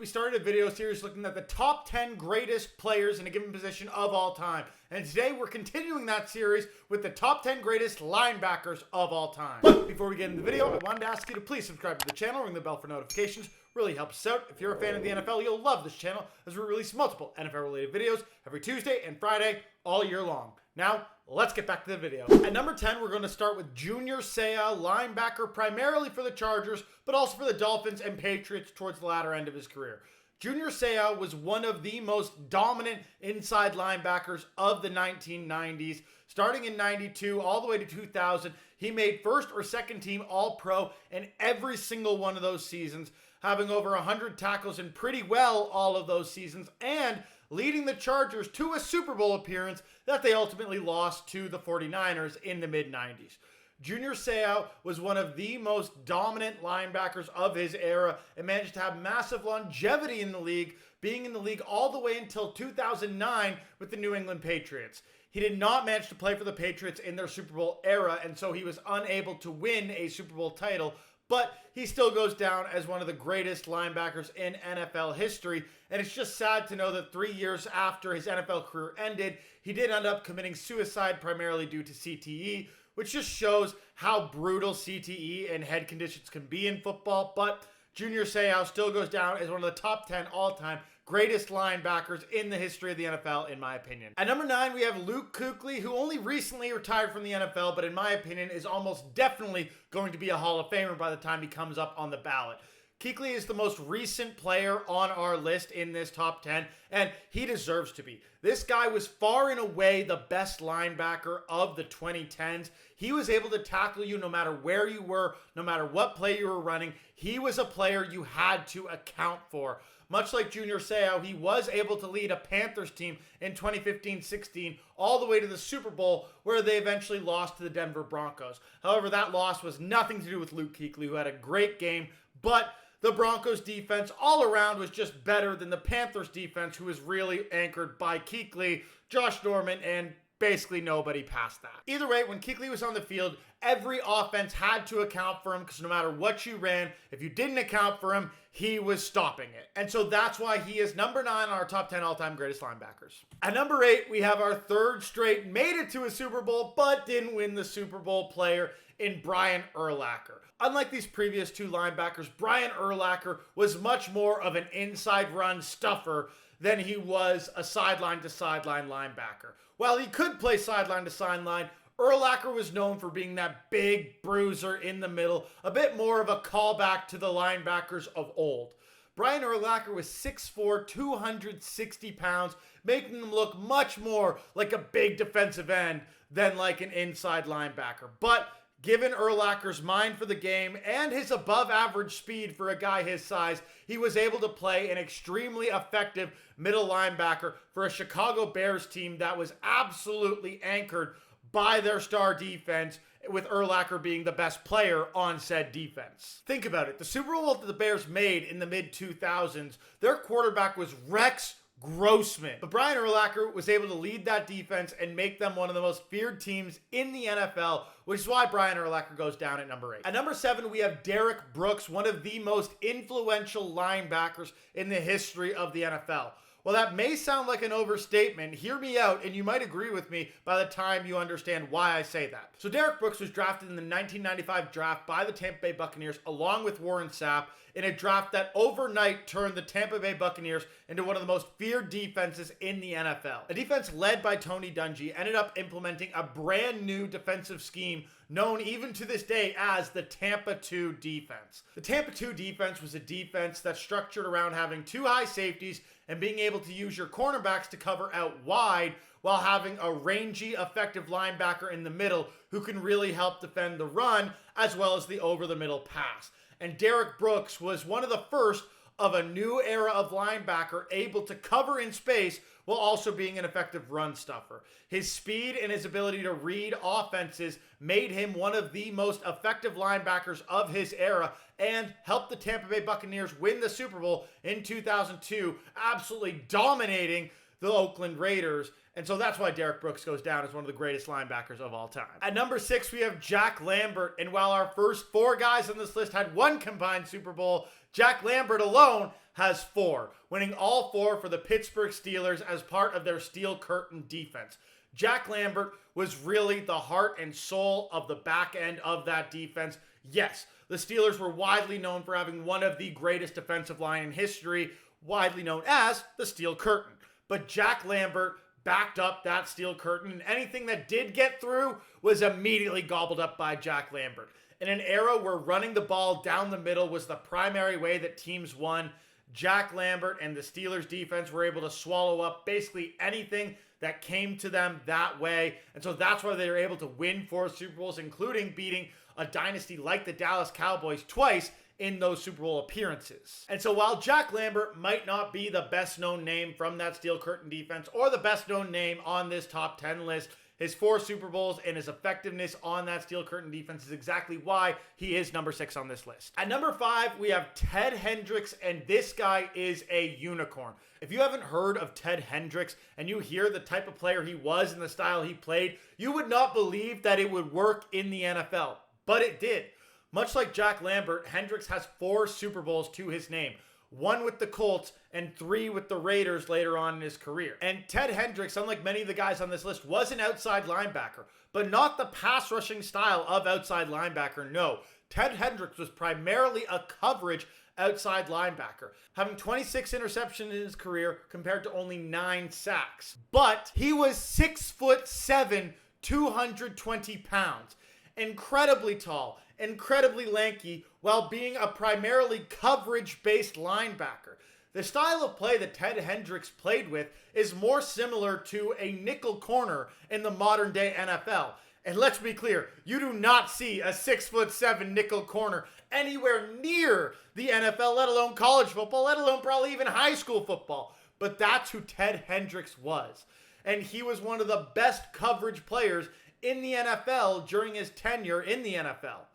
we started a video series looking at the top 10 greatest players in a given position of all time. And today we're continuing that series with the top 10 greatest linebackers of all time. But before we get into the video, I wanted to ask you to please subscribe to the channel, ring the bell for notifications. Really helps us out. If you're a fan of the NFL, you'll love this channel as we release multiple NFL-related videos every Tuesday and Friday all year long. Now, let's get back to the video. At number 10, we're going to start with Junior Seau, linebacker primarily for the Chargers, but also for the Dolphins and Patriots towards the latter end of his career. Junior Seau was one of the most dominant inside linebackers of the 1990s. Starting in 92 all the way to 2000, he made first or second team All-Pro in every single one of those seasons, having over 100 tackles in pretty well all of those seasons, and leading the Chargers to a Super Bowl appearance that they ultimately lost to the 49ers in the mid-90s. Junior Seau was one of the most dominant linebackers of his era and managed to have massive longevity in the league, being in the league all the way until 2009 with the New England Patriots. He did not manage to play for the Patriots in their Super Bowl era, and so he was unable to win a Super Bowl title, but he still goes down as one of the greatest linebackers in NFL history. And it's just sad to know that 3 years after his NFL career ended, he did end up committing suicide primarily due to CTE, which just shows how brutal CTE and head conditions can be in football. But Junior Seau still goes down as one of the top 10 all-time greatest linebackers in the history of the NFL, in my opinion. At number 9, we have Luke Kuechly, who only recently retired from the NFL, but in my opinion is almost definitely going to be a Hall of Famer by the time he comes up on the ballot. Keeley is the most recent player on our list in this top 10, and he deserves to be. This guy was far and away the best linebacker of the 2010s. He was able to tackle you no matter where you were, no matter what play you were running. He was a player you had to account for. Much like Junior Seau, he was able to lead a Panthers team in 2015-16 all the way to the Super Bowl, where they eventually lost to the Denver Broncos. However, that loss was nothing to do with Luke Kuechly, who had a great game, but the Broncos defense all around was just better than the Panthers defense, who was really anchored by Kuechly, Josh Norman, and basically nobody past that. Either way, when Kuechly was on the field, every offense had to account for him, because no matter what you ran, if you didn't account for him, he was stopping it. And so that's why he is number 9 on our top 10 all-time greatest linebackers. At number 8, we have our third straight made it to a Super Bowl, but didn't win the Super Bowl player in Brian Urlacher. Unlike these previous two linebackers, Brian Urlacher was much more of an inside run stuffer than he was a sideline-to-sideline linebacker. While he could play sideline-to-sideline, Urlacher was known for being that big bruiser in the middle, a bit more of a callback to the linebackers of old. Brian Urlacher was 6'4", 260 pounds, making him look much more like a big defensive end than like an inside linebacker. But given Urlacher's mind for the game and his above-average speed for a guy his size, he was able to play an extremely effective middle linebacker for a Chicago Bears team that was absolutely anchored by their star defense, with Urlacher being the best player on said defense. Think about it. The Super Bowl that the Bears made in the mid-2000s, their quarterback was Rex Grossman. But Brian Urlacher was able to lead that defense and make them one of the most feared teams in the NFL, which is why Brian Urlacher goes down at number 8. At number 7, we have Derrick Brooks, one of the most influential linebackers in the history of the NFL. Well, that may sound like an overstatement. Hear me out, and you might agree with me by the time you understand why I say that. So Derrick Brooks was drafted in the 1995 draft by the Tampa Bay Buccaneers along with Warren Sapp in a draft that overnight turned the Tampa Bay Buccaneers into one of the most feared defenses in the NFL. A defense led by Tony Dungy ended up implementing a brand new defensive scheme known even to this day as the Tampa 2 defense. The Tampa 2 defense was a defense that's structured around having 2 high safeties and being able to use your cornerbacks to cover out wide while having a rangy, effective linebacker in the middle who can really help defend the run as well as the over-the-middle pass. And Derrick Brooks was one of the first of a new era of linebacker able to cover in space while also being an effective run stuffer. His speed and his ability to read offenses made him one of the most effective linebackers of his era and helped the Tampa Bay Buccaneers win the Super Bowl in 2002, absolutely dominating the Oakland Raiders. And so that's why Derrick Brooks goes down as one of the greatest linebackers of all time. At number 6, we have Jack Lambert. And while our first 4 guys on this list had 1 combined Super Bowl, Jack Lambert alone has 4, winning all 4 for the Pittsburgh Steelers as part of their Steel Curtain defense. Jack Lambert was really the heart and soul of the back end of that defense. Yes, the Steelers were widely known for having one of the greatest defensive line in history, widely known as the Steel Curtain. But Jack Lambert backed up that Steel Curtain, and anything that did get through was immediately gobbled up by Jack Lambert. In an era where running the ball down the middle was the primary way that teams won, Jack Lambert and the Steelers defense were able to swallow up basically anything that came to them that way. And so that's why they were able to win 4 Super Bowls, including beating a dynasty like the Dallas Cowboys twice in those Super Bowl appearances. And so while Jack Lambert might not be the best known name from that Steel Curtain defense or the best known name on this top 10 list, his 4 Super Bowls and his effectiveness on that Steel Curtain defense is exactly why he is number 6 on this list. At number 5, we have Ted Hendricks, and this guy is a unicorn. If you haven't heard of Ted Hendricks and you hear the type of player he was and the style he played, you would not believe that it would work in the NFL. But it did. Much like Jack Lambert, Hendricks has 4 Super Bowls to his name. 1 with the Colts, and 3 with the Raiders later on in his career. And Ted Hendricks, unlike many of the guys on this list, was an outside linebacker, but not the pass rushing style of outside linebacker, no. Ted Hendricks was primarily a coverage outside linebacker, having 26 interceptions in his career compared to only 9 sacks. But he was 6'7", 220 pounds. Incredibly tall, incredibly lanky, while being a primarily coverage-based linebacker. The style of play that Ted Hendricks played with is more similar to a nickel corner in the modern-day NFL. And let's be clear, you do not see a 6'7" nickel corner anywhere near the NFL, let alone college football, let alone probably even high school football. But that's who Ted Hendricks was. And he was one of the best coverage players in the NFL during his tenure in the NFL.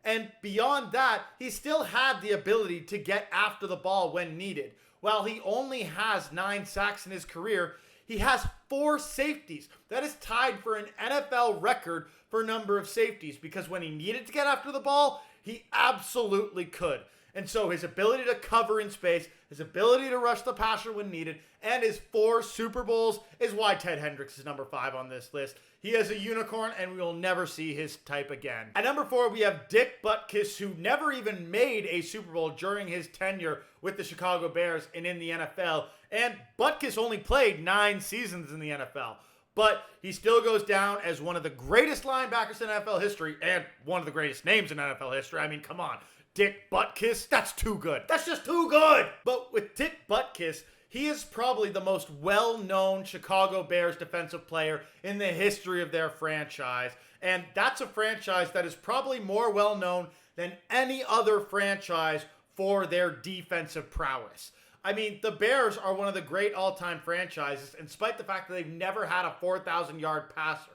And beyond that, he still had the ability to get after the ball when needed. While he only has 9 sacks in his career, he has 4 safeties. That is tied for an NFL record for number of safeties, because when he needed to get after the ball, he absolutely could. And so his ability to cover in space, his ability to rush the passer when needed, and his 4 Super Bowls is why Ted Hendricks is number 5 on this list. He is a unicorn, and we will never see his type again. At number 4, we have Dick Butkus, who never even made a Super Bowl during his tenure with the Chicago Bears and in the NFL. And Butkus only played 9 seasons in the NFL. But he still goes down as one of the greatest linebackers in NFL history and one of the greatest names in NFL history. I mean, come on. Dick Butkus, that's too good. That's just too good. But with Dick Butkus, he is probably the most well-known Chicago Bears defensive player in the history of their franchise. And that's a franchise that is probably more well-known than any other franchise for their defensive prowess. I mean, the Bears are one of the great all-time franchises, in spite of the fact that they've never had a 4,000-yard passer.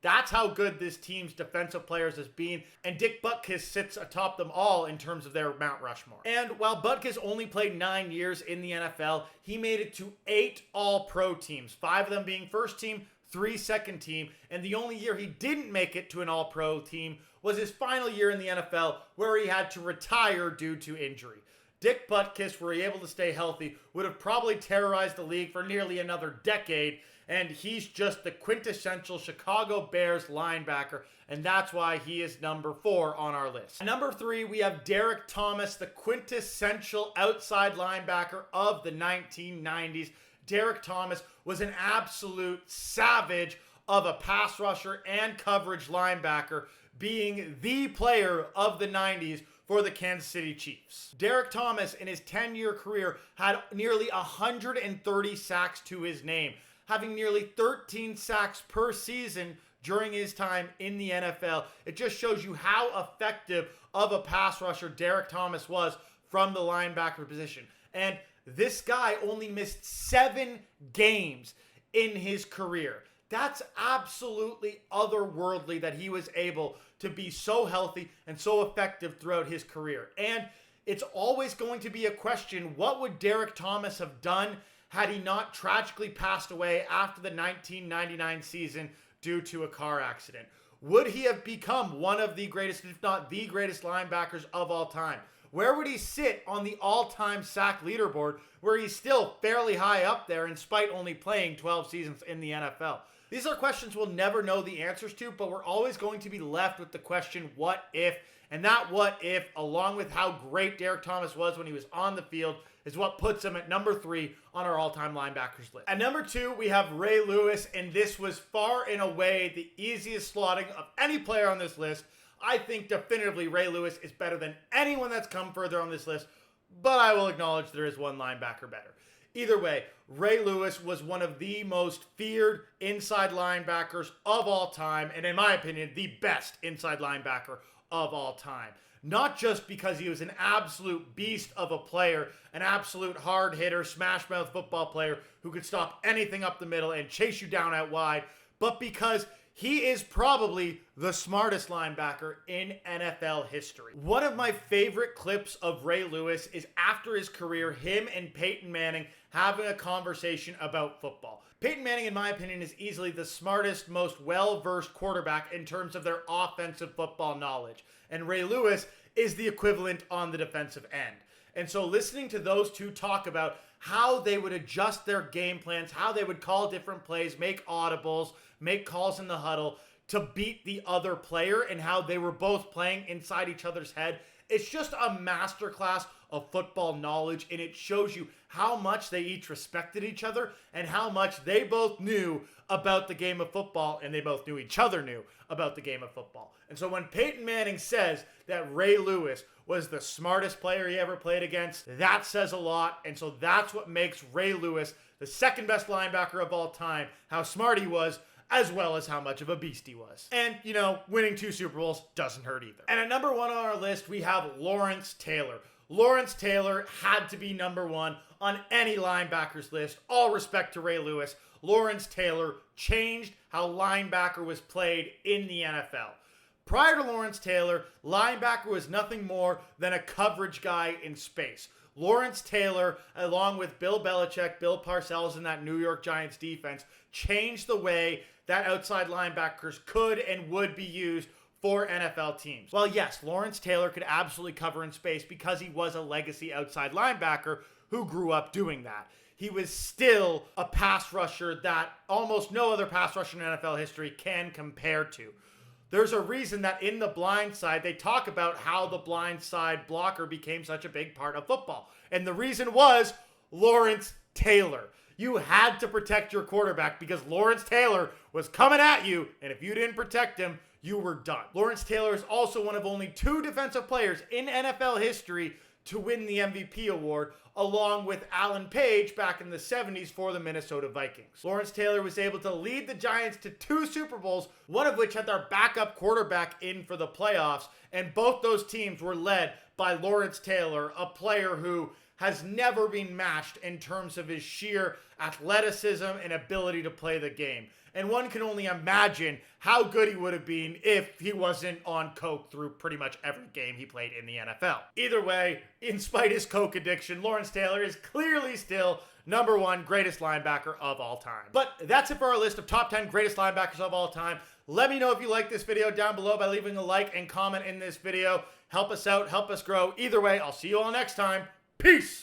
That's how good this team's defensive players has been, and Dick Butkus sits atop them all in terms of their Mount Rushmore. And while Butkus only played 9 years in the NFL, he made it to 8 All-Pro teams, 5 of them being first team, 3 second team, and the only year he didn't make it to an All-Pro team was his final year in the NFL, where he had to retire due to injury. Dick Butkus, were he able to stay healthy, would have probably terrorized the league for nearly another decade, and he's just the quintessential Chicago Bears linebacker, and that's why he is number 4 on our list. At number 3, we have Derrick Thomas, the quintessential outside linebacker of the 1990s. Derrick Thomas was an absolute savage of a pass rusher and coverage linebacker, being the player of the 90s for the Kansas City Chiefs. Derrick Thomas, in his 10-year career, had nearly 130 sacks to his name, having nearly 13 sacks per season during his time in the NFL. It just shows you how effective of a pass rusher Derrick Thomas was from the linebacker position. And this guy only missed 7 games in his career. That's absolutely otherworldly that he was able to be so healthy and so effective throughout his career. And it's always going to be a question, what would Derrick Thomas have done had he not tragically passed away after the 1999 season due to a car accident? Would he have become one of the greatest, if not the greatest linebackers of all time? where would he sit on the all-time sack leaderboard, where he's still fairly high up there in spite only playing 12 seasons in the NFL? These are questions we'll never know the answers to, but we're always going to be left with the question, what if? And that what if, along with how great Derrick Thomas was when he was on the field, is what puts him at number 3 on our all-time linebackers list. At number 2, we have Ray Lewis, and this was far and away the easiest slotting of any player on this list. I think definitively Ray Lewis is better than anyone that's come further on this list, but I will acknowledge there is one linebacker better. Either way, Ray Lewis was one of the most feared inside linebackers of all time, and in my opinion, the best inside linebacker of all time. Not just because he was an absolute beast of a player, an absolute hard hitter, smash mouth football player who could stop anything up the middle and chase you down out wide, but because he is probably the smartest linebacker in NFL history. One of my favorite clips of Ray Lewis is after his career, him and Peyton Manning having a conversation about football. Peyton Manning, in my opinion, is easily the smartest, most well-versed quarterback in terms of their offensive football knowledge. And Ray Lewis is the equivalent on the defensive end. And so listening to those two talk about how they would adjust their game plans, how they would call different plays, make audibles, make calls in the huddle to beat the other player, and how they were both playing inside each other's head. It's just a masterclass of football knowledge, and it shows you how much they each respected each other and how much they both knew about the game of football, and they both knew each other knew about the game of football. And so when Peyton Manning says that Ray Lewis was the smartest player he ever played against, that says a lot, and so that's what makes Ray Lewis the second best linebacker of all time, how smart he was, as well as how much of a beast he was. And, you know, winning 2 Super Bowls doesn't hurt either. And at number 1 on our list, we have Lawrence Taylor. Lawrence Taylor had to be number 1 on any linebacker's list. All respect to Ray Lewis. Lawrence Taylor changed how linebacker was played in the NFL. Prior to Lawrence Taylor, linebacker was nothing more than a coverage guy in space. Lawrence Taylor, along with Bill Belichick, Bill Parcells, and that New York Giants defense, changed the way that outside linebackers could and would be used for NFL teams. Well, yes, Lawrence Taylor could absolutely cover in space because he was a legacy outside linebacker who grew up doing that. He was still a pass rusher that almost no other pass rusher in NFL history can compare to. There's a reason that in the blind side, they talk about how the blind side blocker became such a big part of football. And the reason was Lawrence Taylor. You had to protect your quarterback because Lawrence Taylor was coming at you, and if you didn't protect him, you were done. Lawrence Taylor is also one of only 2 defensive players in NFL history to win the MVP award, along with Alan Page back in the 70s for the Minnesota Vikings. Lawrence Taylor was able to lead the Giants to 2 Super Bowls, one of which had their backup quarterback in for the playoffs, and both those teams were led by Lawrence Taylor, a player who has never been matched in terms of his sheer athleticism and ability to play the game. And one can only imagine how good he would have been if he wasn't on coke through pretty much every game he played in the NFL. Either way, in spite of his coke addiction, Lawrence Taylor is clearly still number 1 greatest linebacker of all time. But that's it for our list of top 10 greatest linebackers of all time. Let me know if you like this video down below by leaving a like and comment in this video. Help us out, help us grow. Either way, I'll see you all next time. Peace!